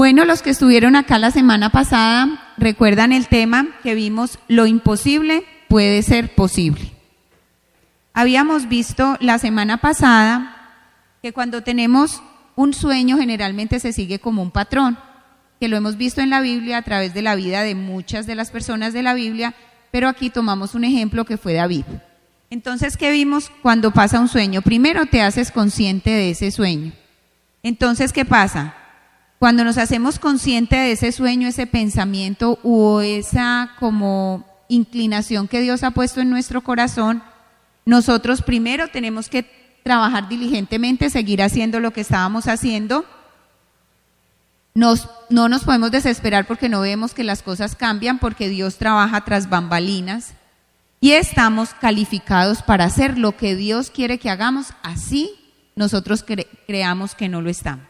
Bueno, los que estuvieron acá la semana pasada recuerdan el tema que vimos, lo imposible puede ser posible. Habíamos visto la semana pasada que cuando tenemos un sueño generalmente se sigue como un patrón, que lo hemos visto en la Biblia a través de la vida de muchas de las personas de la Biblia, pero aquí tomamos un ejemplo que fue David. Entonces, ¿qué vimos cuando pasa un sueño? Primero te haces consciente de ese sueño. Entonces, ¿qué pasa? Cuando nos hacemos conscientes de ese sueño, ese pensamiento o esa como inclinación que Dios ha puesto en nuestro corazón, nosotros primero tenemos que trabajar diligentemente, seguir haciendo lo que estábamos haciendo. No nos podemos desesperar porque no vemos que las cosas cambian, porque Dios trabaja tras bambalinas y estamos calificados para hacer lo que Dios quiere que hagamos, así nosotros creamos que no lo estamos.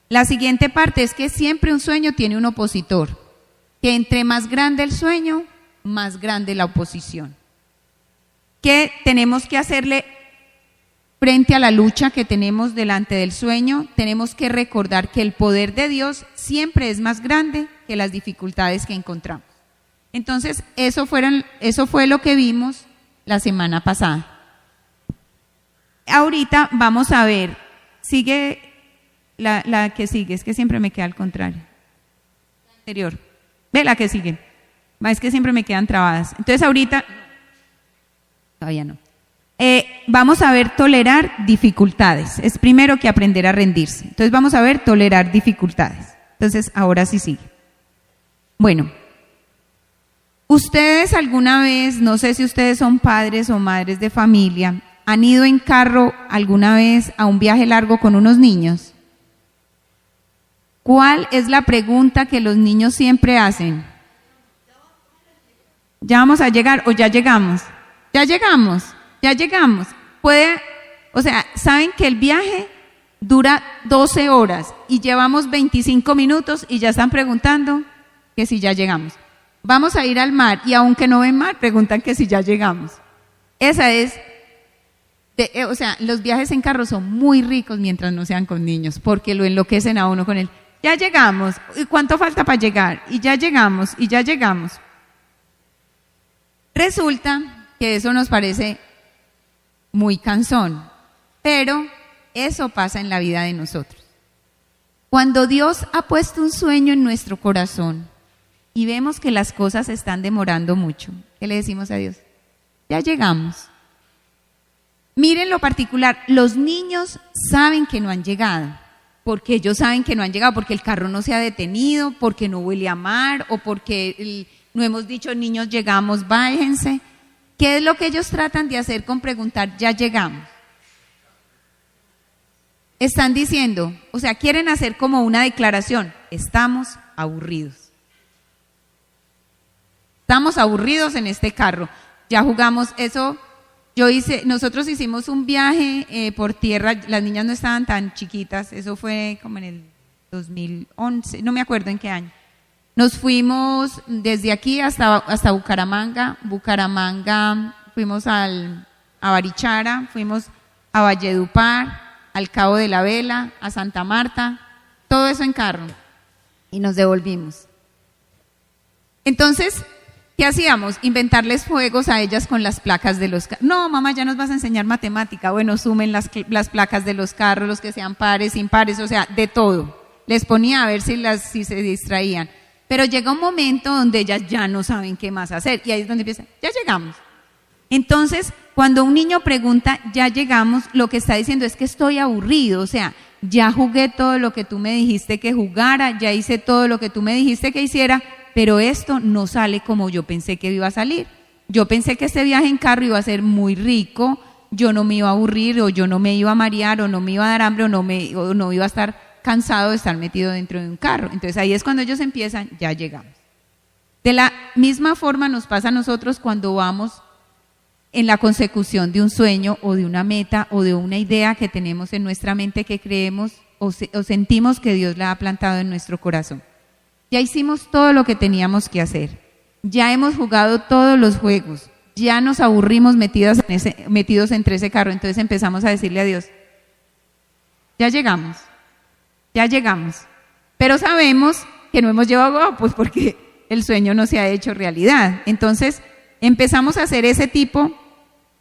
La siguiente parte es que siempre un sueño tiene un opositor, que entre más grande el sueño, más grande la oposición. ¿Qué tenemos que hacerle frente a la lucha que tenemos delante del sueño? Tenemos que recordar que el poder de Dios siempre es más grande que las dificultades que encontramos. Entonces, eso fue lo que vimos la semana pasada. Ahorita vamos a ver, sigue la que sigue, es que siempre me queda al contrario. La anterior, ve la que sigue, es que siempre me quedan trabadas. Entonces ahorita, todavía no. Vamos a ver tolerar dificultades. Es primero que aprender a rendirse. Entonces vamos a ver tolerar dificultades. Entonces ahora sí sigue. Bueno, ustedes alguna vez, no sé si ustedes son padres o madres de familia, ¿han ido en carro alguna vez a un viaje largo con unos niños? ¿Cuál es la pregunta que los niños siempre hacen? ¿Ya vamos a llegar o ya llegamos? Ya llegamos. Saben que el viaje dura 12 horas y llevamos 25 minutos y ya están preguntando que si ya llegamos. Vamos a ir al mar y aunque no ven mar, preguntan que si ya llegamos. Esa es, los viajes en carro son muy ricos mientras no sean con niños, porque lo enloquecen a uno con el, ya llegamos, ¿y cuánto falta para llegar? Y ya llegamos. Resulta que eso nos parece muy cansón, pero eso pasa en la vida de nosotros. Cuando Dios ha puesto un sueño en nuestro corazón y vemos que las cosas están demorando mucho, ¿qué le decimos a Dios? Ya llegamos. Miren lo particular, los niños saben que no han llegado, porque ellos saben que no han llegado, porque el carro no se ha detenido, porque no huele a mar o porque no hemos dicho niños llegamos, bájense. ¿Qué es lo que ellos tratan de hacer con preguntar ya llegamos? Están diciendo, quieren hacer como una declaración, estamos aburridos. Estamos aburridos en este carro. Ya jugamos eso. Nosotros hicimos un viaje por tierra, las niñas no estaban tan chiquitas, eso fue como en el 2011, no me acuerdo en qué año. Nos fuimos desde aquí hasta Bucaramanga, fuimos a Barichara, fuimos a Valledupar, al Cabo de la Vela, a Santa Marta, todo eso en carro y nos devolvimos. Entonces, ¿qué hacíamos? Inventarles juegos a ellas con las placas de los carros. No, mamá, ya nos vas a enseñar matemática. Bueno, sumen las placas de los carros, los que sean pares, impares, de todo. Les ponía a ver si se distraían. Pero llega un momento donde ellas ya no saben qué más hacer y ahí es donde empiezan, ya llegamos. Entonces, cuando un niño pregunta, ya llegamos, lo que está diciendo es que estoy aburrido, ya jugué todo lo que tú me dijiste que jugara, ya hice todo lo que tú me dijiste que hiciera, pero esto no sale como yo pensé que iba a salir. Yo pensé que este viaje en carro iba a ser muy rico, yo no me iba a aburrir, o yo no me iba a marear, o no me iba a dar hambre, o no iba a estar cansado de estar metido dentro de un carro. Entonces ahí es cuando ellos empiezan, ya llegamos. De la misma forma nos pasa a nosotros cuando vamos en la consecución de un sueño o de una meta o de una idea que tenemos en nuestra mente que creemos o sentimos que Dios la ha plantado en nuestro corazón. Ya hicimos todo lo que teníamos que hacer, ya hemos jugado todos los juegos, ya nos aburrimos metidos entre ese carro, entonces empezamos a decirle a Dios, ya llegamos. Pero sabemos que no hemos llevado a cabo, pues porque el sueño no se ha hecho realidad. Entonces empezamos a hacer ese tipo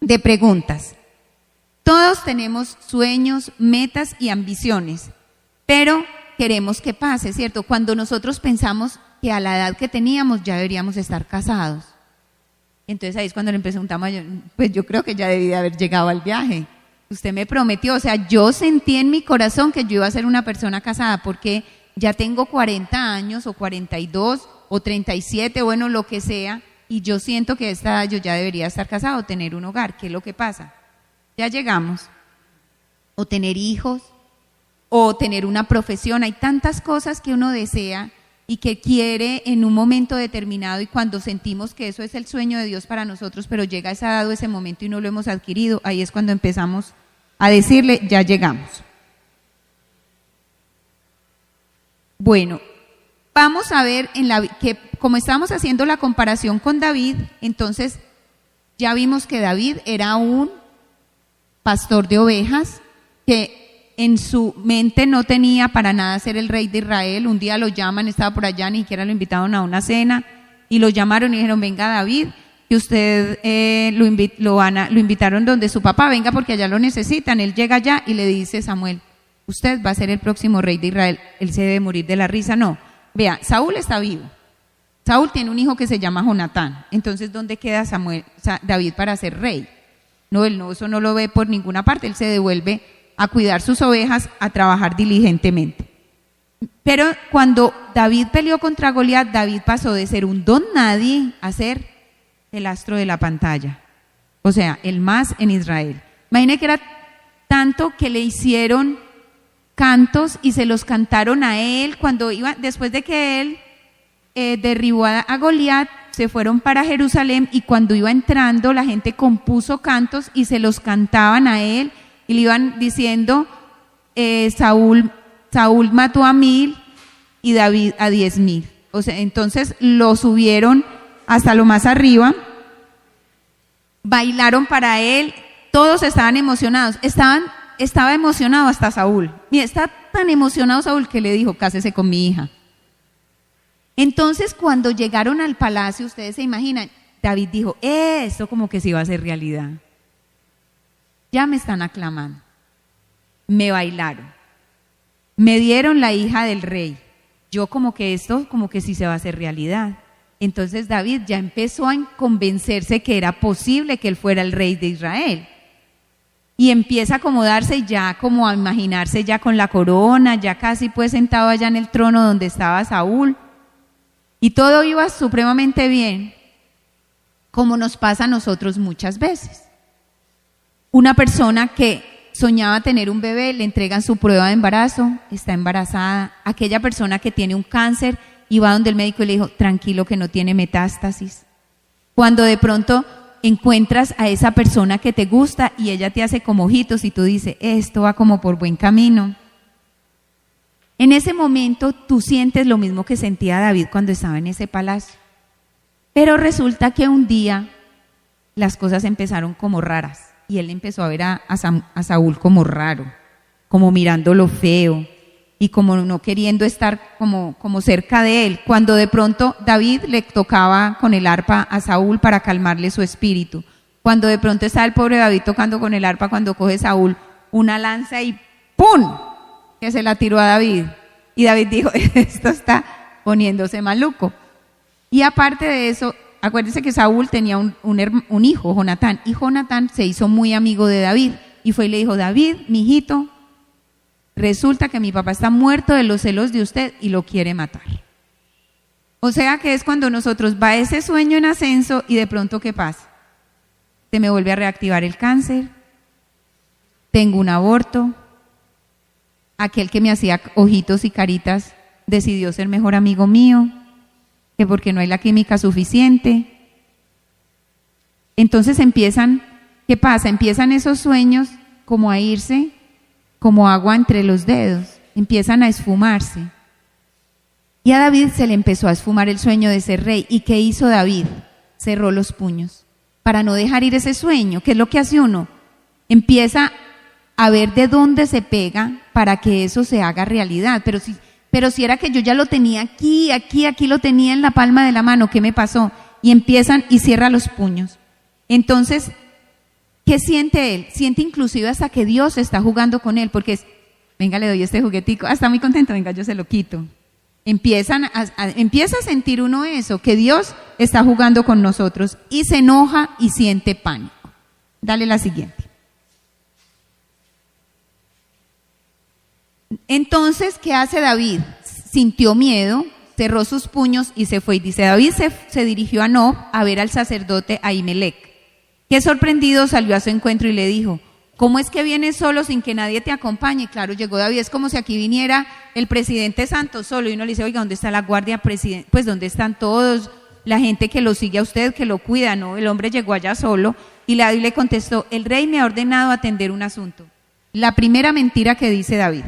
de preguntas. Todos tenemos sueños, metas y ambiciones, pero queremos que pase, ¿cierto? Cuando nosotros pensamos que a la edad que teníamos ya deberíamos estar casados. Entonces ahí es cuando le preguntamos, pues yo creo que ya debí de haber llegado al viaje. Usted me prometió, o sea, yo sentí en mi corazón que yo iba a ser una persona casada porque ya tengo 40 años o 42 o 37, bueno, lo que sea, y yo siento que a esta edad yo ya debería estar casado, tener un hogar. ¿Qué es lo que pasa? Ya llegamos. O tener hijos, o tener una profesión. Hay tantas cosas que uno desea y que quiere en un momento determinado, y cuando sentimos que eso es el sueño de Dios para nosotros, pero llega esa edad o ese momento y no lo hemos adquirido, ahí es cuando empezamos a decirle, ya llegamos. Bueno, vamos a ver que como estábamos haciendo la comparación con David, entonces ya vimos que David era un pastor de ovejas que en su mente no tenía para nada ser el rey de Israel. Un día lo llaman, estaba por allá, ni siquiera lo invitaron a una cena, y lo llamaron y dijeron, venga David, que usted lo invitaron donde su papá, venga porque allá lo necesitan. Él llega allá y le dice Samuel, usted va a ser el próximo rey de Israel. Él se debe morir de la risa. No, vea, Saúl está vivo. Saúl tiene un hijo que se llama Jonatán. Entonces, ¿dónde queda David para ser rey? No, él no, eso no lo ve por ninguna parte. Él se devuelve a cuidar sus ovejas, a trabajar diligentemente. Pero cuando David peleó contra Goliat, David pasó de ser un don nadie a ser el astro de la pantalla. O sea, el más en Israel. Imagine que era tanto que le hicieron cantos y se los cantaron a él cuando iba, después de que él derribó a Goliat, se fueron para Jerusalén, y cuando iba entrando la gente compuso cantos y se los cantaban a él. Y le iban diciendo, Saúl mató a 1000 y David a 10,000. O sea, entonces lo subieron hasta lo más arriba, bailaron para él, todos estaban emocionados. Estaba emocionado hasta Saúl. Mira, está tan emocionado Saúl que le dijo, cásese con mi hija. Entonces, cuando llegaron al palacio, ustedes se imaginan, David dijo, esto como que se iba a hacer realidad. Ya me están aclamando, me bailaron, me dieron la hija del rey. Yo como que esto, como que sí se va a hacer realidad. Entonces David ya empezó a convencerse que era posible que él fuera el rey de Israel. Y empieza a acomodarse y ya como a imaginarse ya con la corona, ya casi pues sentado allá en el trono donde estaba Saúl. Y todo iba supremamente bien, como nos pasa a nosotros muchas veces. Una persona que soñaba tener un bebé, le entregan su prueba de embarazo, está embarazada. Aquella persona que tiene un cáncer y va donde el médico y le dijo, tranquilo que no tiene metástasis. Cuando de pronto encuentras a esa persona que te gusta y ella te hace como ojitos y tú dices, esto va como por buen camino. En ese momento tú sientes lo mismo que sentía David cuando estaba en ese palacio. Pero resulta que un día las cosas empezaron como raras. Y él empezó a ver a Saúl como raro, como mirándolo feo y como no queriendo estar como cerca de él. Cuando de pronto David le tocaba con el arpa a Saúl para calmarle su espíritu. Cuando de pronto estaba el pobre David tocando con el arpa, cuando coge Saúl una lanza y ¡pum!, que se la tiró a David. Y David dijo, esto está poniéndose maluco. Y aparte de eso, acuérdense que Saúl tenía un hijo, Jonatán, y Jonatán se hizo muy amigo de David, y fue y le dijo, David, mijito, resulta que mi papá está muerto de los celos de usted y lo quiere matar. O sea que es cuando nosotros va ese sueño en ascenso y de pronto, ¿qué pasa? Se me vuelve a reactivar el cáncer, tengo un aborto, aquel que me hacía ojitos y caritas decidió ser mejor amigo mío, que porque no hay la química suficiente. Entonces ¿qué pasa? Empiezan esos sueños como a irse, como agua entre los dedos, empiezan a esfumarse. Y a David se le empezó a esfumar el sueño de ser rey. ¿Y qué hizo David? Cerró los puños para no dejar ir ese sueño. ¿Qué es lo que hace uno? Empieza a ver de dónde se pega para que eso se haga realidad. pero si era que yo ya lo tenía aquí lo tenía en la palma de la mano, ¿qué me pasó? Y empiezan y cierra los puños. Entonces, ¿qué siente él? Siente inclusive hasta que Dios está jugando con él, porque es, venga, le doy este juguetico, está muy contento, venga, yo se lo quito. Empieza a sentir uno eso, que Dios está jugando con nosotros y se enoja y siente pánico. Dale la siguiente. Entonces, ¿qué hace David? Sintió miedo, cerró sus puños y se fue. Y dice, David se dirigió a Nob a ver al sacerdote Ahimelech, que sorprendido salió a su encuentro y le dijo, ¿cómo es que vienes solo sin que nadie te acompañe? Claro, llegó David, es como si aquí viniera el presidente Santos solo y uno le dice, oiga, ¿dónde está la guardia presidente? Pues ¿dónde están todos? La gente que lo sigue a usted, que lo cuida, ¿no? El hombre llegó allá solo y David le contestó, el rey me ha ordenado atender un asunto. La primera mentira que dice David.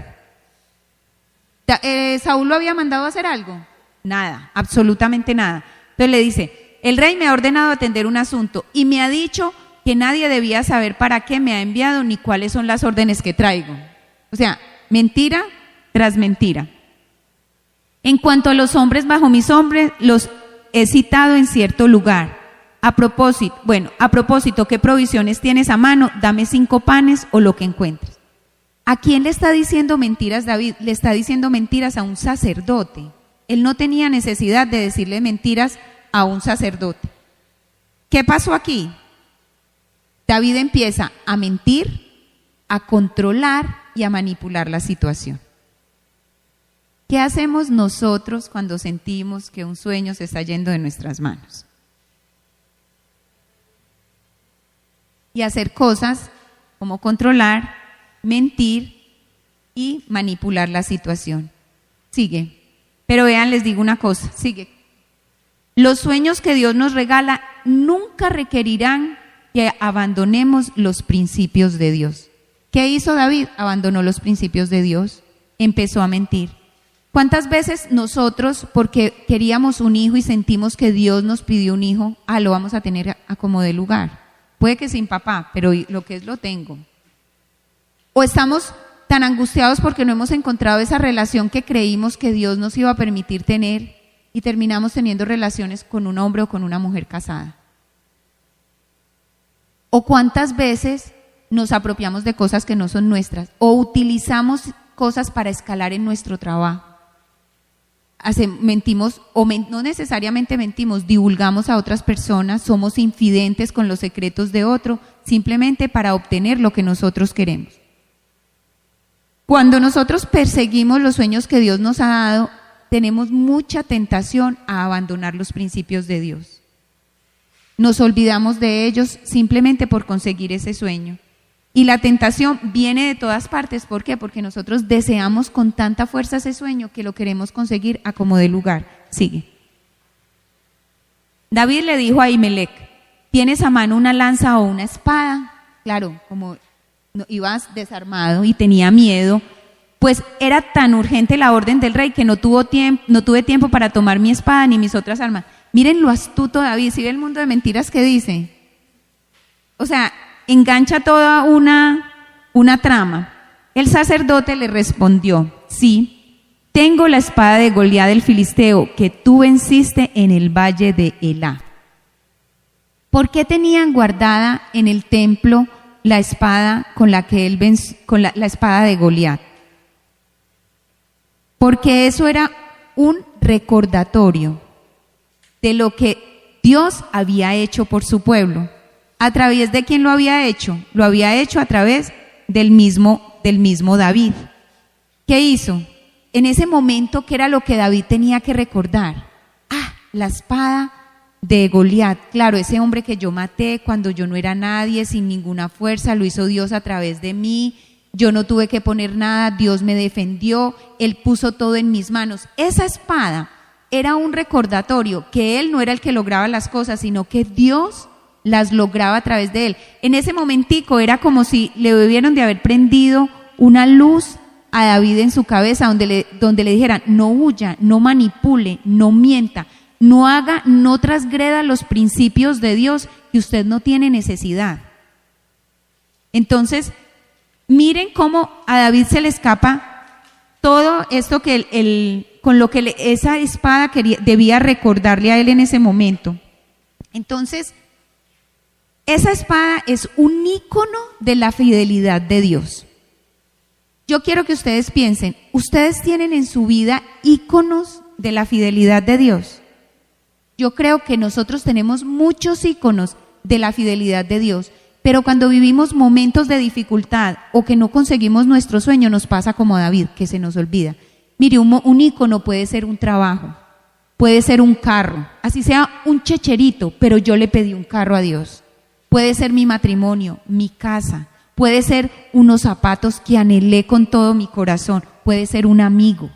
¿Saúl lo había mandado a hacer algo? Nada, absolutamente nada. Entonces le dice, el rey me ha ordenado atender un asunto y me ha dicho que nadie debía saber para qué me ha enviado ni cuáles son las órdenes que traigo. O sea, mentira tras mentira. En cuanto a los hombres bajo mis hombres, los he citado en cierto lugar. A propósito, ¿qué provisiones tienes a mano? Dame 5 panes o lo que encuentres. ¿A quién le está diciendo mentiras David? Le está diciendo mentiras a un sacerdote. Él no tenía necesidad de decirle mentiras a un sacerdote. ¿Qué pasó aquí? David empieza a mentir, a controlar y a manipular la situación. ¿Qué hacemos nosotros cuando sentimos que un sueño se está yendo de nuestras manos? Y hacer cosas como controlar, mentir y manipular la situación. Sigue. Pero vean, les digo una cosa, sigue. Los sueños que Dios nos regala nunca requerirán que abandonemos los principios de Dios. ¿Qué hizo David? Abandonó los principios de Dios, empezó a mentir. ¿Cuántas veces nosotros, porque queríamos un hijo y sentimos que Dios nos pidió un hijo, lo vamos a tener a como de lugar? Puede que sin papá, pero lo que es lo tengo. O estamos tan angustiados porque no hemos encontrado esa relación que creímos que Dios nos iba a permitir tener y terminamos teniendo relaciones con un hombre o con una mujer casada. O cuántas veces nos apropiamos de cosas que no son nuestras o utilizamos cosas para escalar en nuestro trabajo. Mentimos no necesariamente mentimos, divulgamos a otras personas, somos infidentes con los secretos de otro simplemente para obtener lo que nosotros queremos. Cuando nosotros perseguimos los sueños que Dios nos ha dado, tenemos mucha tentación a abandonar los principios de Dios. Nos olvidamos de ellos simplemente por conseguir ese sueño. Y la tentación viene de todas partes. ¿Por qué? Porque nosotros deseamos con tanta fuerza ese sueño que lo queremos conseguir a como dé lugar. Sigue. David le dijo a Ahimelech, ¿tienes a mano una lanza o una espada? Claro, como ibas desarmado y tenía miedo, pues era tan urgente la orden del rey que no tuve tiempo para tomar mi espada ni mis otras armas. Miren lo astuto David, ¿sí ve el mundo de mentiras que dice? O sea, engancha toda una trama. El sacerdote le respondió, sí, tengo la espada de Goliat el filisteo que tú venciste en el valle de Elá. ¿Por qué tenían guardada en el templo la espada con la que él con la espada de Goliat? Porque eso era un recordatorio de lo que Dios había hecho por su pueblo. ¿A través de quién lo había hecho? Lo había hecho a través del mismo David. ¿Qué hizo? En ese momento, ¿qué era lo que David tenía que recordar? La espada de Goliat. Claro, ese hombre que yo maté cuando yo no era nadie, sin ninguna fuerza, lo hizo Dios a través de mí. Yo no tuve que poner nada, Dios me defendió, Él puso todo en mis manos. Esa espada era un recordatorio que Él no era el que lograba las cosas, sino que Dios las lograba a través de Él. En ese momentico era como si le debieron de haber prendido una luz a David en su cabeza, donde le dijeran, no huya, no manipule, no mienta, no transgreda los principios de Dios, que usted no tiene necesidad. Entonces, miren cómo a David se le escapa todo esto que con lo que esa espada debía recordarle a él en ese momento. Entonces, esa espada es un ícono de la fidelidad de Dios. Yo quiero que ustedes piensen, ¿ustedes tienen en su vida íconos de la fidelidad de Dios? Yo creo que nosotros tenemos muchos íconos de la fidelidad de Dios, pero cuando vivimos momentos de dificultad o que no conseguimos nuestro sueño, nos pasa como a David, que se nos olvida. Mire, un ícono puede ser un trabajo, puede ser un carro, así sea un checherito, pero yo le pedí un carro a Dios. Puede ser mi matrimonio, mi casa, puede ser unos zapatos que anhelé con todo mi corazón, puede ser un amigo,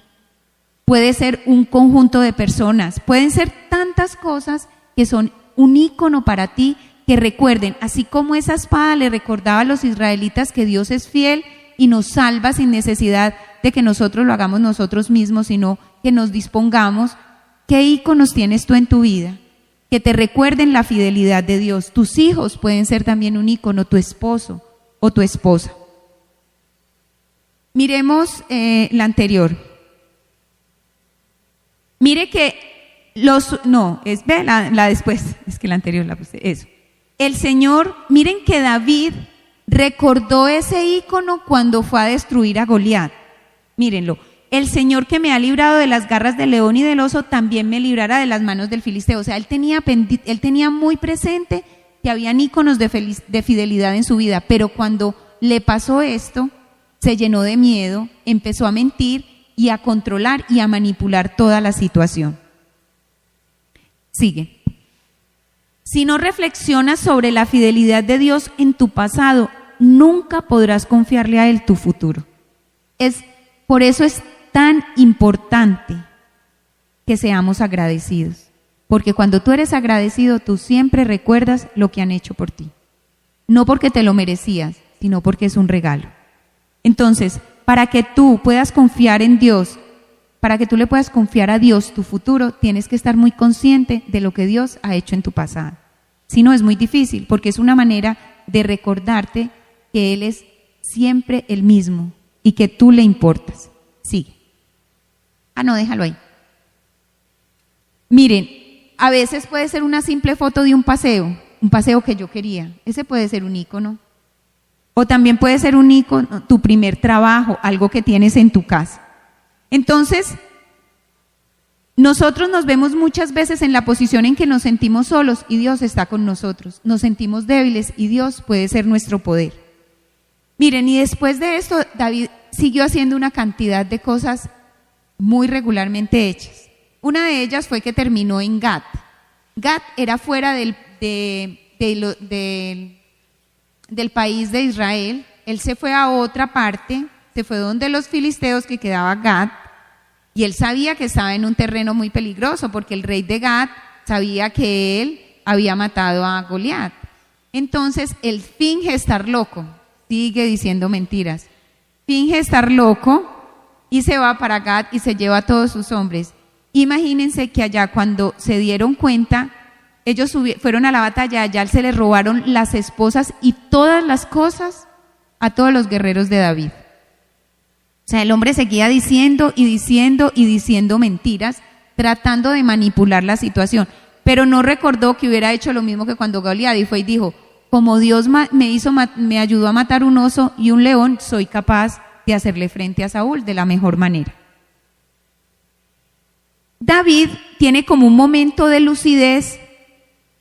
puede ser un conjunto de personas, pueden ser tantas cosas que son un ícono para ti, que recuerden, así como esa espada le recordaba a los israelitas que Dios es fiel y nos salva sin necesidad de que nosotros lo hagamos nosotros mismos, sino que nos dispongamos. ¿Qué íconos tienes tú en tu vida? Que te recuerden la fidelidad de Dios. Tus hijos pueden ser también un ícono, tu esposo o tu esposa. Miremos la anterior. Mire que la después, es que la anterior la puse, eso. El Señor, miren que David recordó ese ícono cuando fue a destruir a Goliat. Mírenlo, el Señor que me ha librado de las garras del león y del oso, también me librará de las manos del filisteo. O sea, él tenía muy presente que habían íconos de fidelidad en su vida, pero cuando le pasó esto, se llenó de miedo, empezó a mentir y a controlar y a manipular toda la situación. Sigue. Si no reflexionas sobre la fidelidad de Dios en tu pasado, nunca podrás confiarle a Él tu futuro. Por eso es tan importante que seamos agradecidos, porque cuando tú eres agradecido, tú siempre recuerdas lo que han hecho por ti. No porque te lo merecías, sino porque es un regalo. Entonces, para que tú puedas confiar en Dios, para que tú le puedas confiar a Dios tu futuro, tienes que estar muy consciente de lo que Dios ha hecho en tu pasado. Si no, es muy difícil, porque es una manera de recordarte que Él es siempre el mismo y que tú le importas. Sigue. No, déjalo ahí. Miren, a veces puede ser una simple foto de un paseo que yo quería. Ese puede ser un ícono. O también puede ser un ícono, tu primer trabajo, algo que tienes en tu casa. Entonces, nosotros nos vemos muchas veces en la posición en que nos sentimos solos y Dios está con nosotros. Nos sentimos débiles y Dios puede ser nuestro poder. Miren, y después de esto, David siguió haciendo una cantidad de cosas muy regularmente hechas. Una de ellas fue que terminó en Gat. Gat era fuera del país de Israel. Él se fue a otra parte, se fue donde los filisteos, que quedaba Gat, y él sabía que estaba en un terreno muy peligroso, porque el rey de Gat sabía que él había matado a Goliat. Entonces él finge estar loco, sigue diciendo mentiras, finge estar loco y se va para Gat y se lleva a todos sus hombres. Imagínense que allá, cuando se dieron cuenta, ellos fueron a la batalla, allá se les robaron las esposas y todas las cosas a todos los guerreros de David. O sea, el hombre seguía diciendo y diciendo y diciendo mentiras, tratando de manipular la situación, pero no recordó que hubiera hecho lo mismo que cuando Goliat fue y dijo: como Dios me ayudó a matar un oso y un león, soy capaz de hacerle frente a Saúl de la mejor manera. David tiene como un momento de lucidez.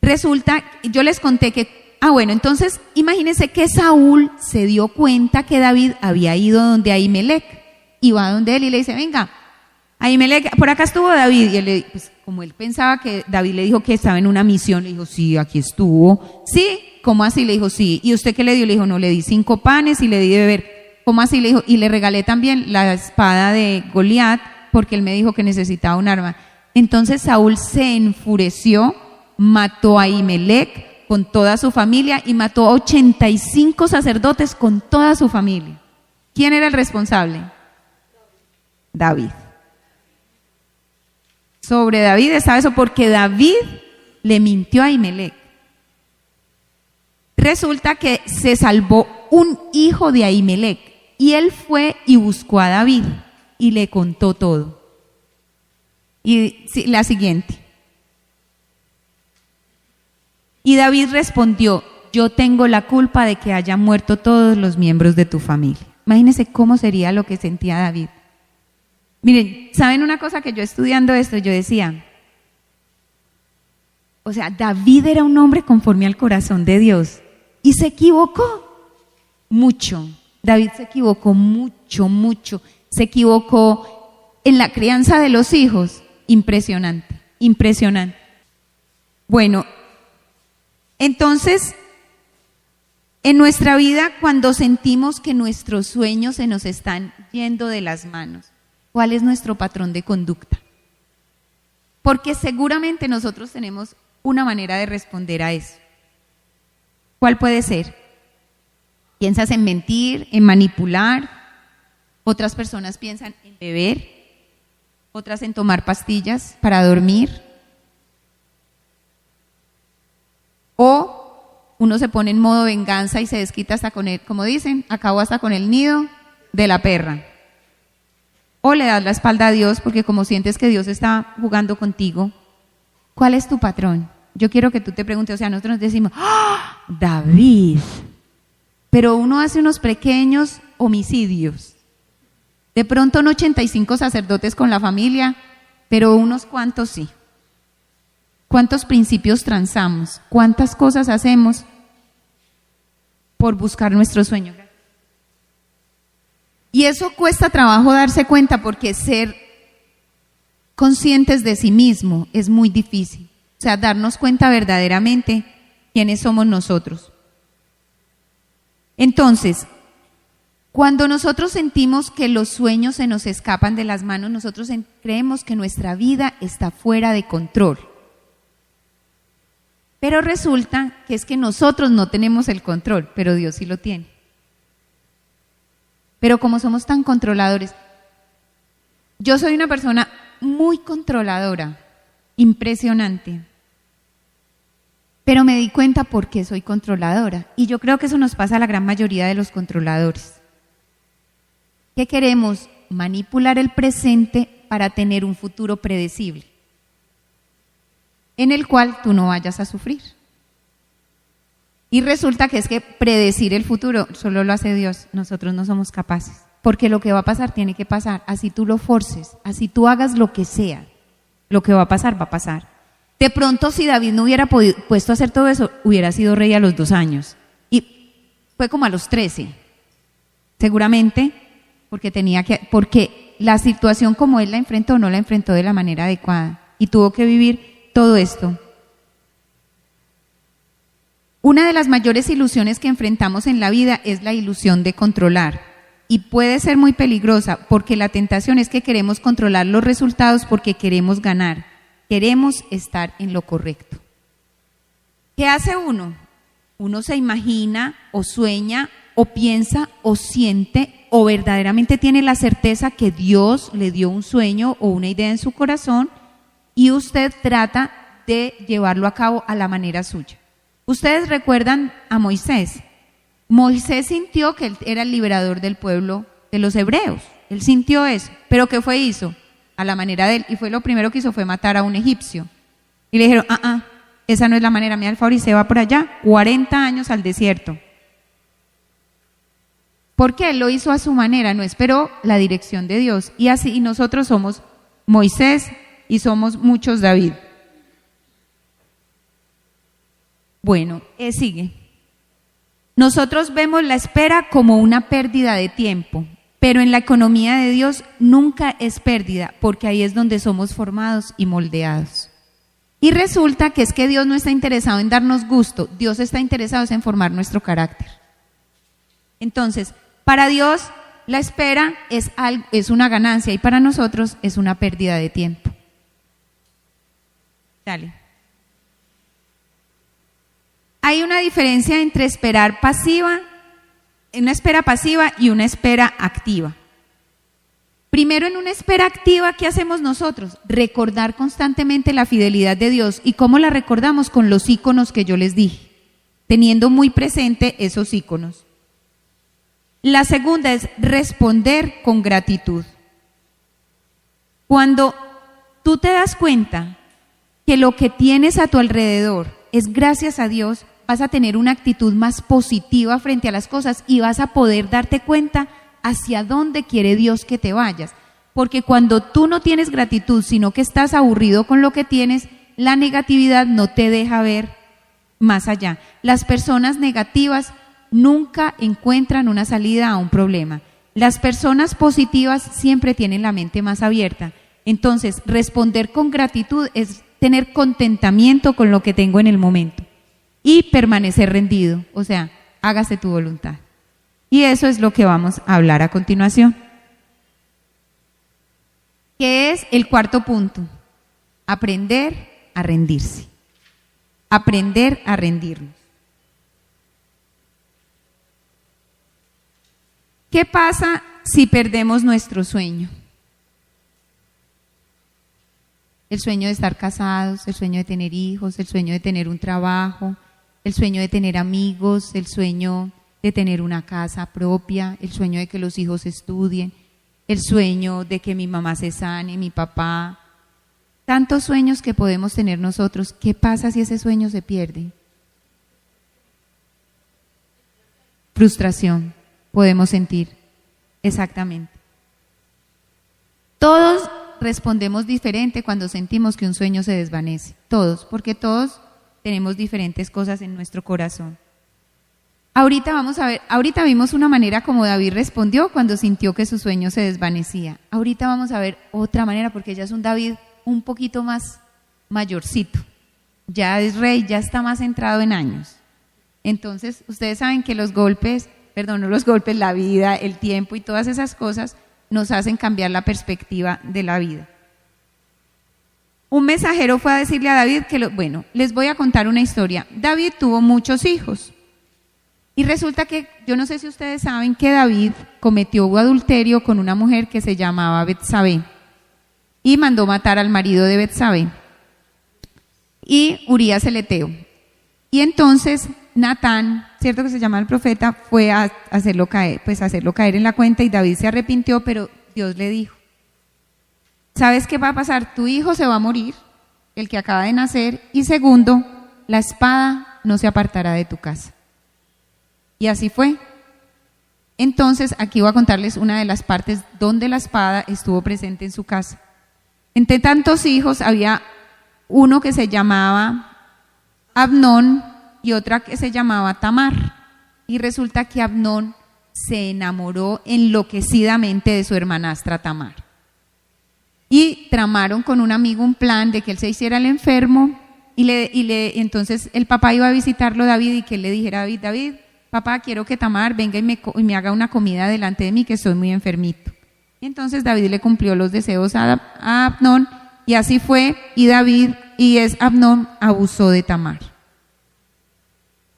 Resulta, yo les conté que, entonces imagínense que Saúl se dio cuenta que David había ido donde Ahimelech, y va donde él y le dice: venga, Ahimelech, por acá estuvo David. Y él, pues, como él pensaba que David le dijo que estaba en una misión, le dijo: sí, aquí estuvo. Sí, ¿cómo así? Le dijo: sí. ¿Y usted qué le dio? Le dijo: no, le di 5 panes y le di de beber. ¿Cómo así? Le dijo: y le regalé también la espada de Goliat, porque él me dijo que necesitaba un arma. Entonces Saúl se enfureció, mató a Ahimelech con toda su familia y mató a 85 sacerdotes con toda su familia. ¿Quién era el responsable? David. Sobre David estaba eso, porque David le mintió a Ahimelech. Resulta que se salvó un hijo de Ahimelech y él fue y buscó a David y le contó todo. Y la siguiente. Y David respondió: yo tengo la culpa de que hayan muerto todos los miembros de tu familia. Imagínense cómo sería lo que sentía David. Miren, ¿saben una cosa? Que yo estudiando esto, yo decía, o sea, David era un hombre conforme al corazón de Dios y se equivocó mucho. David se equivocó mucho. Se equivocó en la crianza de los hijos. Impresionante. Bueno, entonces, en nuestra vida, cuando sentimos que nuestros sueños se nos están yendo de las manos, ¿cuál es nuestro patrón de conducta? Porque seguramente nosotros tenemos una manera de responder a eso. ¿Cuál puede ser? ¿Piensas en mentir, en manipular? Otras personas piensan en beber, otras en tomar pastillas para dormir. O uno se pone en modo venganza y se desquita hasta con él, como dicen, acabó hasta con el nido de la perra. O le das la espalda a Dios porque como sientes que Dios está jugando contigo, ¿cuál es tu patrón? Yo quiero que tú te preguntes, o sea, nosotros nos decimos, ¡ah, David! Pero uno hace unos pequeños homicidios. De pronto no 85 sacerdotes con la familia, pero unos cuantos sí. ¿Cuántos principios transamos? ¿Cuántas cosas hacemos por buscar nuestro sueño? Y eso cuesta trabajo darse cuenta porque ser conscientes de sí mismo es muy difícil. O sea, darnos cuenta verdaderamente quiénes somos nosotros. Entonces, cuando nosotros sentimos que los sueños se nos escapan de las manos, nosotros creemos que nuestra vida está fuera de control. Pero resulta que es que nosotros no tenemos el control, pero Dios sí lo tiene. Pero como somos tan controladores, yo soy una persona muy controladora, impresionante. Pero me di cuenta por qué soy controladora. Y yo creo que eso nos pasa a la gran mayoría de los controladores. Que queremos manipular el presente para tener un futuro predecible, en el cual tú no vayas a sufrir. Y resulta que es que predecir el futuro solo lo hace Dios, nosotros no somos capaces. Porque lo que va a pasar tiene que pasar, así tú lo forces, así tú hagas lo que sea, lo que va a pasar, va a pasar. De pronto si David no hubiera puesto a hacer todo eso, hubiera sido rey a los 2 años. Y fue como a los 13, seguramente, porque la situación como él la enfrentó, no la enfrentó de la manera adecuada. Y tuvo que vivir todo esto. Una de las mayores ilusiones que enfrentamos en la vida es la ilusión de controlar. Y puede ser muy peligrosa porque la tentación es que queremos controlar los resultados porque queremos ganar. Queremos estar en lo correcto. ¿Qué hace uno? Uno se imagina o sueña o piensa o siente o verdaderamente tiene la certeza que Dios le dio un sueño o una idea en su corazón y usted trata de llevarlo a cabo a la manera suya. Ustedes recuerdan a Moisés. Moisés sintió que él era el liberador del pueblo de los hebreos. Él sintió eso. ¿Pero qué hizo? A la manera de él. Y fue lo primero que hizo fue matar a un egipcio. Y le dijeron, esa no es la manera. Mira el favor y se va por allá. 40 años al desierto. Porque él lo hizo a su manera. No esperó la dirección de Dios. Y así y nosotros somos Moisés y somos muchos David. Bueno, sigue. Nosotros vemos la espera como una pérdida de tiempo, pero en la economía de Dios nunca es pérdida, porque ahí es donde somos formados y moldeados. Y resulta que es que Dios no está interesado en darnos gusto, Dios está interesado en formar nuestro carácter. Entonces, para Dios la espera es una ganancia y para nosotros es una pérdida de tiempo. Dale. Hay una diferencia entre una espera pasiva y una espera activa. Primero, en una espera activa, ¿qué hacemos nosotros? Recordar constantemente la fidelidad de Dios. ¿Y cómo la recordamos? Con los íconos que yo les dije, teniendo muy presente esos íconos. La segunda es responder con gratitud. Cuando tú te das cuenta que lo que tienes a tu alrededor es gracias a Dios, vas a tener una actitud más positiva frente a las cosas y vas a poder darte cuenta hacia dónde quiere Dios que te vayas. Porque cuando tú no tienes gratitud, sino que estás aburrido con lo que tienes, la negatividad no te deja ver más allá. Las personas negativas nunca encuentran una salida a un problema. Las personas positivas siempre tienen la mente más abierta. Entonces, responder con gratitud es tener contentamiento con lo que tengo en el momento y permanecer rendido, o sea, hágase tu voluntad. Y eso es lo que vamos a hablar a continuación. ¿Qué es el cuarto punto? Aprender a rendirse. Aprender a rendirnos. ¿Qué pasa si perdemos nuestro sueño? El sueño de estar casados, el sueño de tener hijos, el sueño de tener un trabajo, el sueño de tener amigos, el sueño de tener una casa propia, el sueño de que los hijos estudien, el sueño de que mi mamá se sane, mi papá. Tantos sueños que podemos tener nosotros. ¿Qué pasa si ese sueño se pierde? Frustración podemos sentir. Exactamente. Todos respondemos diferente cuando sentimos que un sueño se desvanece. Todos, porque todos tenemos diferentes cosas en nuestro corazón. Ahorita vamos a ver, ahorita vimos una manera como David respondió cuando sintió que su sueño se desvanecía. Ahorita vamos a ver otra manera porque ya es un David un poquito más mayorcito. Ya es rey, ya está más centrado en años. Entonces, ustedes saben que los golpes, la vida, el tiempo y todas esas cosas nos hacen cambiar la perspectiva de la vida. Un mensajero fue a decirle a David que, les voy a contar una historia. David tuvo muchos hijos. Y resulta que, yo no sé si ustedes saben que David cometió adulterio con una mujer que se llamaba Betsabé y mandó matar al marido de Betsabé y Urías el Eteo. Y entonces Natán, cierto que se llama el profeta, fue a hacerlo caer en la cuenta y David se arrepintió, pero Dios le dijo, ¿sabes qué va a pasar? Tu hijo se va a morir, el que acaba de nacer, y segundo, la espada no se apartará de tu casa. Y así fue. Entonces, aquí voy a contarles una de las partes donde la espada estuvo presente en su casa. Entre tantos hijos había uno que se llamaba Amnón y otra que se llamaba Tamar. Y resulta que Amnón se enamoró enloquecidamente de su hermanastra Tamar. Y tramaron con un amigo un plan de que él se hiciera el enfermo entonces el papá iba a visitarlo David y que él le dijera a David, papá, quiero que Tamar venga y me haga una comida delante de mí que estoy muy enfermito. Y entonces David le cumplió los deseos a Amnón y así fue, y Amnón abusó de Tamar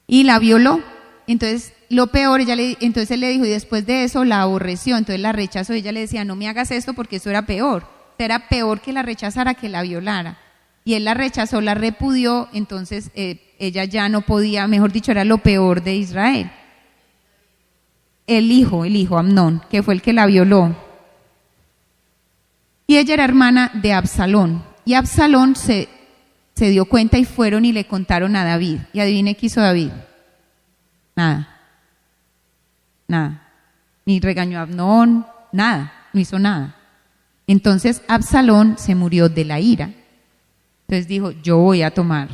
y la violó. Entonces lo peor, entonces él le dijo, y después de eso la aborreció, entonces la rechazó. Ella le decía, no me hagas esto porque eso era peor. Era peor que la rechazara que la violara. Y él la rechazó, la repudió, entonces ella ya no podía, mejor dicho, era lo peor de Israel. El hijo Amnón, que fue el que la violó. Y ella era hermana de Absalón. Y Absalón se dio cuenta y fueron y le contaron a David. Y adivine qué hizo David. Nada. Ni regañó a Amnón, nada, no hizo nada. Entonces Absalón se murió de la ira. Entonces dijo, yo voy a tomar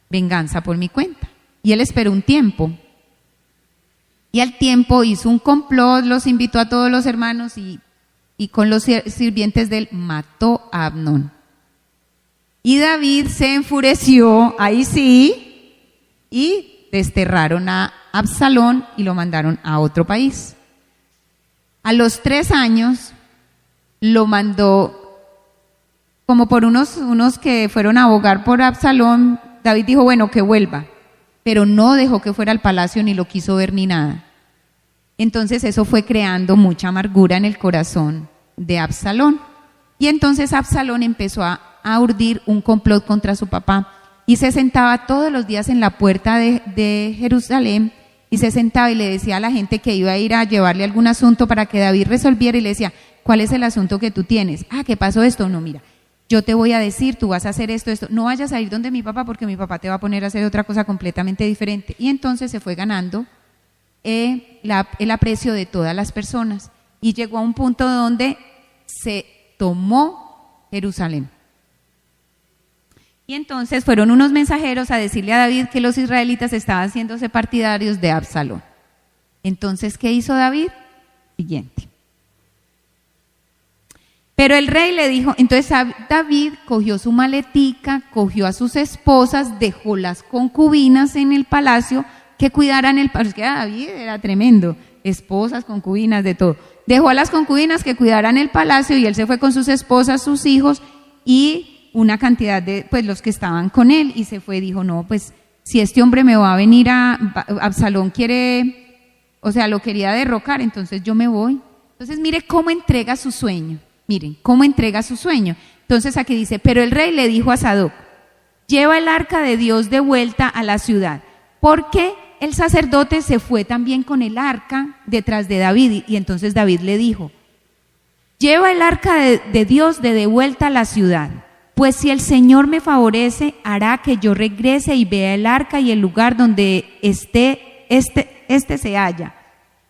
venganza por mi cuenta. Y él esperó un tiempo. Y al tiempo hizo un complot, los invitó a todos los hermanos y con los sirvientes de él mató a Amnón. Y David se enfureció, ahí sí, y desterraron a Absalón y lo mandaron a otro país. A los 3 años lo mandó, como por unos que fueron a abogar por Absalón. David dijo, bueno, que vuelva, pero no dejó que fuera al palacio, ni lo quiso ver ni nada. Entonces eso fue creando mucha amargura en el corazón de Absalón. Y entonces Absalón empezó a urdir un complot contra su papá y se sentaba todos los días en la puerta de Jerusalén y se sentaba y le decía a la gente que iba a ir a llevarle algún asunto para que David resolviera y le decía, ¿cuál es el asunto que tú tienes? ¿Qué pasó esto? No, mira, yo te voy a decir, tú vas a hacer esto. No vayas a ir donde mi papá porque mi papá te va a poner a hacer otra cosa completamente diferente. Y entonces se fue ganando el aprecio de todas las personas y llegó a un punto donde se tomó Jerusalén. Y entonces fueron unos mensajeros a decirle a David que los israelitas estaban haciéndose partidarios de Absalón. Entonces, ¿qué hizo David? Siguiente. Pero el rey le dijo, entonces David cogió su maletica, cogió a sus esposas, dejó las concubinas en el palacio que cuidaran el palacio. Es que David era tremendo, esposas, concubinas, de todo. Dejó a las concubinas que cuidaran el palacio y él se fue con sus esposas, sus hijos y una cantidad de, pues los que estaban con él y se fue. Dijo, no, pues si este hombre me va a venir Absalón lo quería derrocar, entonces yo me voy. Entonces mire cómo entrega su sueño. Miren, cómo entrega su sueño. Entonces aquí dice, pero el rey le dijo a Sadoc, lleva el arca de Dios de vuelta a la ciudad, porque el sacerdote se fue también con el arca detrás de David. Y entonces David le dijo, lleva el arca de Dios de vuelta a la ciudad, pues si el Señor me favorece, hará que yo regrese y vea el arca y el lugar donde este se halla.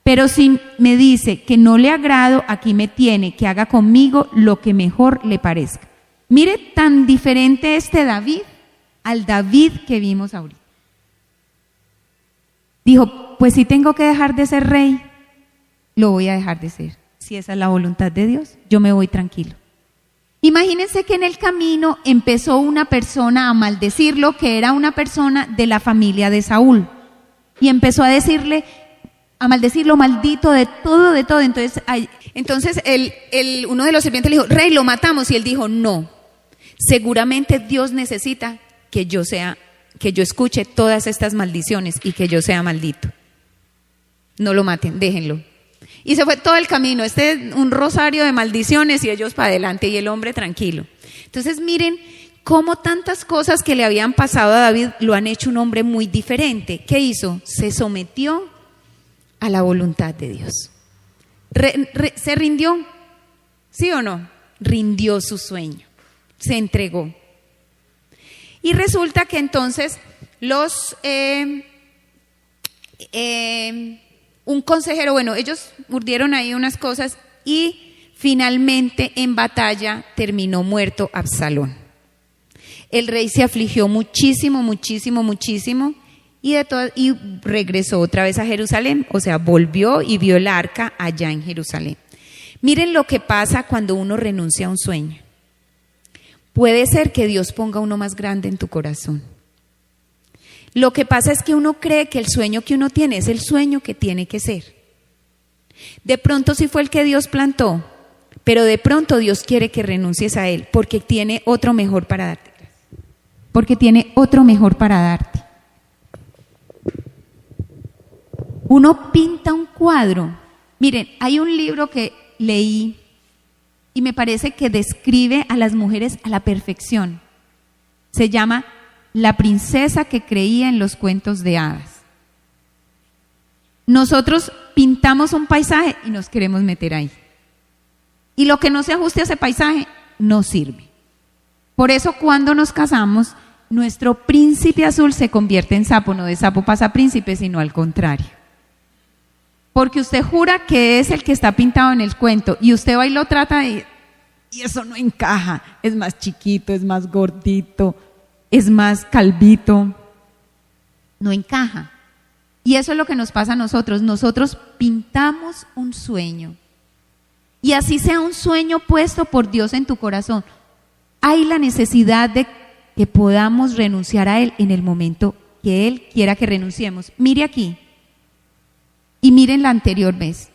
Pero si me dice que no le agrado, aquí me tiene, que haga conmigo lo que mejor le parezca. Mire tan diferente David al David que vimos ahorita. Dijo, pues si tengo que dejar de ser rey, lo voy a dejar de ser. Si esa es la voluntad de Dios, yo me voy tranquilo. Imagínense que en el camino empezó una persona a maldecirlo, que era una persona de la familia de Saúl. Y empezó a maldecirlo, maldito de todo. Entonces uno de los sirvientes le dijo, rey, lo matamos. Y él dijo, no, seguramente Dios necesita que yo escuche todas estas maldiciones y que yo sea maldito. No lo maten, déjenlo. Y se fue todo el camino, un rosario de maldiciones y ellos para adelante y el hombre tranquilo. Entonces miren cómo tantas cosas que le habían pasado a David lo han hecho un hombre muy diferente. ¿Qué hizo? Se sometió a la voluntad de Dios. ¿Se rindió? ¿Sí o no? Rindió su sueño, se entregó. Y resulta que entonces un consejero, ellos urdieron ahí unas cosas y finalmente en batalla terminó muerto Absalón. El rey se afligió muchísimo y regresó otra vez a Jerusalén, volvió y vio el arca allá en Jerusalén. Miren lo que pasa cuando uno renuncia a un sueño. Puede ser que Dios ponga uno más grande en tu corazón. Lo que pasa es que uno cree que el sueño que uno tiene es el sueño que tiene que ser. De pronto sí fue el que Dios plantó, pero de pronto Dios quiere que renuncies a él porque tiene otro mejor para darte. Uno pinta un cuadro. Miren, hay un libro que leí y me parece que describe a las mujeres a la perfección. Se llama La princesa que creía en los cuentos de hadas. Nosotros pintamos un paisaje y nos queremos meter ahí. Y lo que no se ajuste a ese paisaje no sirve. Por eso cuando nos casamos, nuestro príncipe azul se convierte en sapo, no de sapo pasa a príncipe, sino al contrario. Porque usted jura que es el que está pintado en el cuento y usted va y lo trata y eso no encaja, es más chiquito, es más gordito, es más calvito, no encaja. Y eso es lo que nos pasa a nosotros pintamos un sueño y así sea un sueño puesto por Dios en tu corazón, hay la necesidad de que podamos renunciar a él en el momento que él quiera que renunciemos. Mire aquí. Y miren la anterior vez.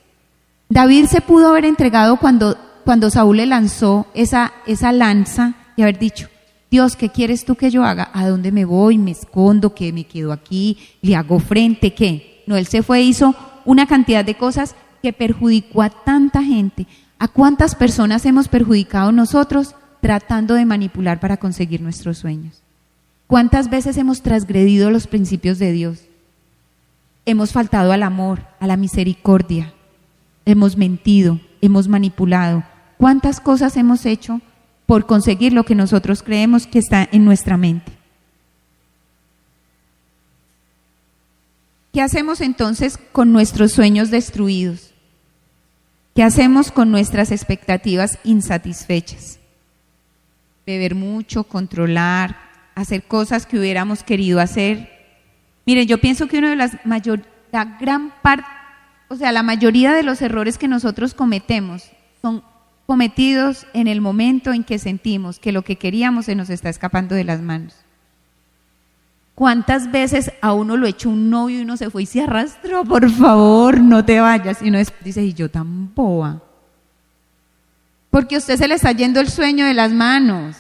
David se pudo haber entregado cuando Saúl le lanzó esa lanza y haber dicho, Dios, ¿qué quieres tú que yo haga? ¿A dónde me voy? ¿Me escondo? ¿Qué? ¿Me quedo aquí? ¿Le hago frente? ¿Qué? No, él se fue e hizo una cantidad de cosas que perjudicó a tanta gente. ¿A cuántas personas hemos perjudicado nosotros tratando de manipular para conseguir nuestros sueños? ¿Cuántas veces hemos transgredido los principios de Dios? Hemos faltado al amor, a la misericordia, hemos mentido, hemos manipulado, ¿Cuántas cosas hemos hecho por conseguir lo que nosotros creemos que está en nuestra mente? ¿Qué hacemos entonces con nuestros sueños destruidos? ¿Qué hacemos con nuestras expectativas insatisfechas? Beber mucho, controlar, hacer cosas que hubiéramos querido hacer. Miren, yo pienso que la mayoría de los errores que nosotros cometemos son cometidos en el momento en que sentimos que lo que queríamos se nos está escapando de las manos. ¿Cuántas veces a uno lo echó un novio y uno se fue y se arrastró? Por favor, no te vayas. Y uno dice, y yo tan boba. Porque a usted se le está yendo el sueño de las manos.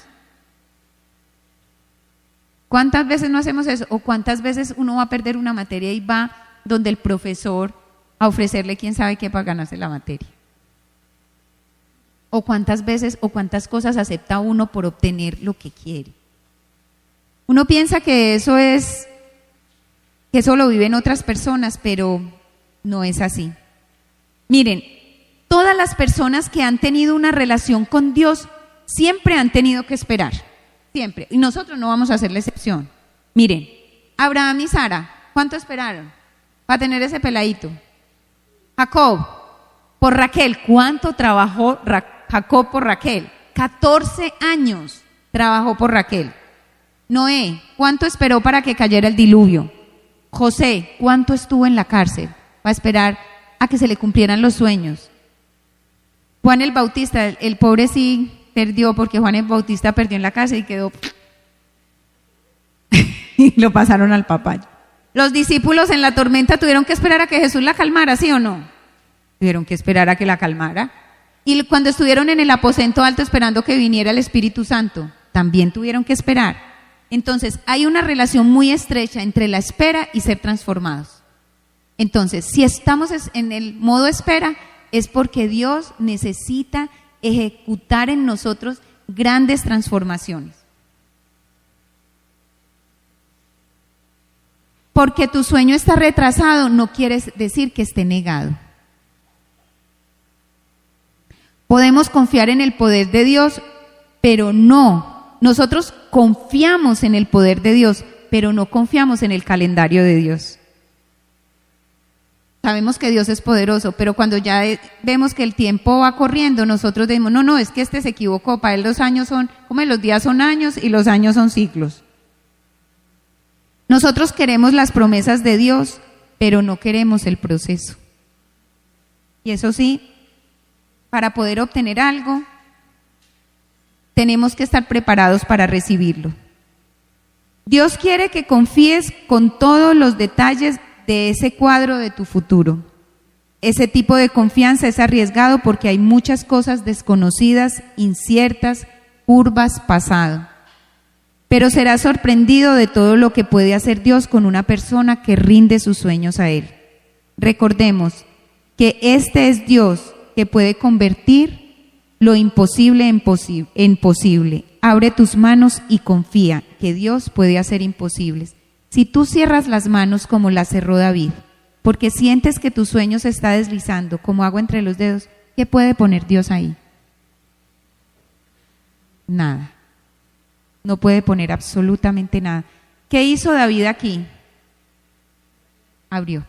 ¿Cuántas veces no hacemos eso? ¿O cuántas veces uno va a perder una materia y va donde el profesor a ofrecerle quién sabe qué para ganarse la materia? ¿O cuántas veces o cuántas cosas acepta uno por obtener lo que quiere? Uno piensa que eso lo viven otras personas, pero no es así. Miren, todas las personas que han tenido una relación con Dios siempre han tenido que esperar, siempre. Y nosotros no vamos a hacer la excepción. Miren, Abraham y Sara, ¿cuánto esperaron para tener ese peladito? Jacob, por Raquel, ¿cuánto trabajó Jacob por Raquel? 14 años trabajó por Raquel. Noé, ¿cuánto esperó para que cayera el diluvio? José, ¿cuánto estuvo en la cárcel para esperar a que se le cumplieran los sueños? Juan el Bautista, el pobre sí perdió, porque Juan el Bautista perdió en la cárcel y quedó y lo pasaron al papayo. Los discípulos en la tormenta tuvieron que esperar a que Jesús la calmara, ¿sí o no? Tuvieron que esperar a que la calmara. Y cuando estuvieron en el aposento alto esperando que viniera el Espíritu Santo, también tuvieron que esperar. Entonces, hay una relación muy estrecha entre la espera y ser transformados. Entonces, si estamos en el modo espera, es porque Dios necesita ejecutar en nosotros grandes transformaciones. Porque tu sueño está retrasado, no quiere decir que esté negado. Podemos confiar en el poder de Dios, pero no. Nosotros confiamos en el poder de Dios, pero no confiamos en el calendario de Dios. Sabemos que Dios es poderoso, pero cuando ya vemos que el tiempo va corriendo, nosotros decimos, no, es que este se equivocó, para él los años son, como los días son años y los años son siglos. Nosotros queremos las promesas de Dios, pero no queremos el proceso. Y eso sí, para poder obtener algo, tenemos que estar preparados para recibirlo. Dios quiere que confíes con todos los detalles de ese cuadro de tu futuro. Ese tipo de confianza es arriesgado porque hay muchas cosas desconocidas, inciertas, curvas, pasado. Pero serás sorprendido de todo lo que puede hacer Dios con una persona que rinde sus sueños a Él. Recordemos que este es Dios que puede convertir lo imposible en posible. Abre tus manos y confía que Dios puede hacer imposibles. Si tú cierras las manos como las cerró David, porque sientes que tu sueño se está deslizando como agua entre los dedos, ¿qué puede poner Dios ahí? Nada. No puede poner absolutamente nada. ¿Qué hizo David aquí? Abrió.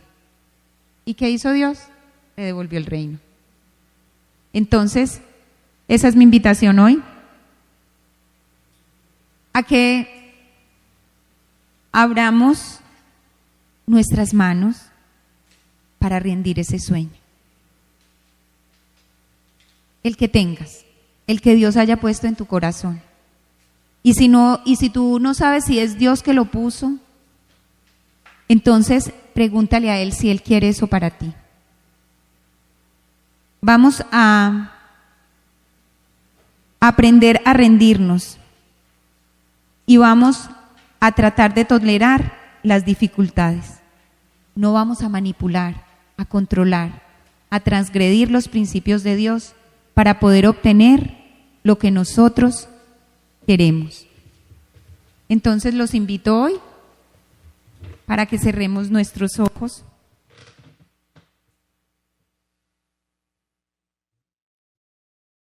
¿Y qué hizo Dios? Le devolvió el reino. Entonces, esa es mi invitación hoy, a que abramos nuestras manos para rendir ese sueño. El que tengas, el que Dios haya puesto en tu corazón. Y si tú no sabes si es Dios que lo puso, entonces pregúntale a Él si Él quiere eso para ti. Vamos a aprender a rendirnos y vamos a tratar de tolerar las dificultades. No vamos a manipular, a controlar, a transgredir los principios de Dios para poder obtener lo que nosotros queremos. Entonces los invito hoy para que cerremos nuestros ojos.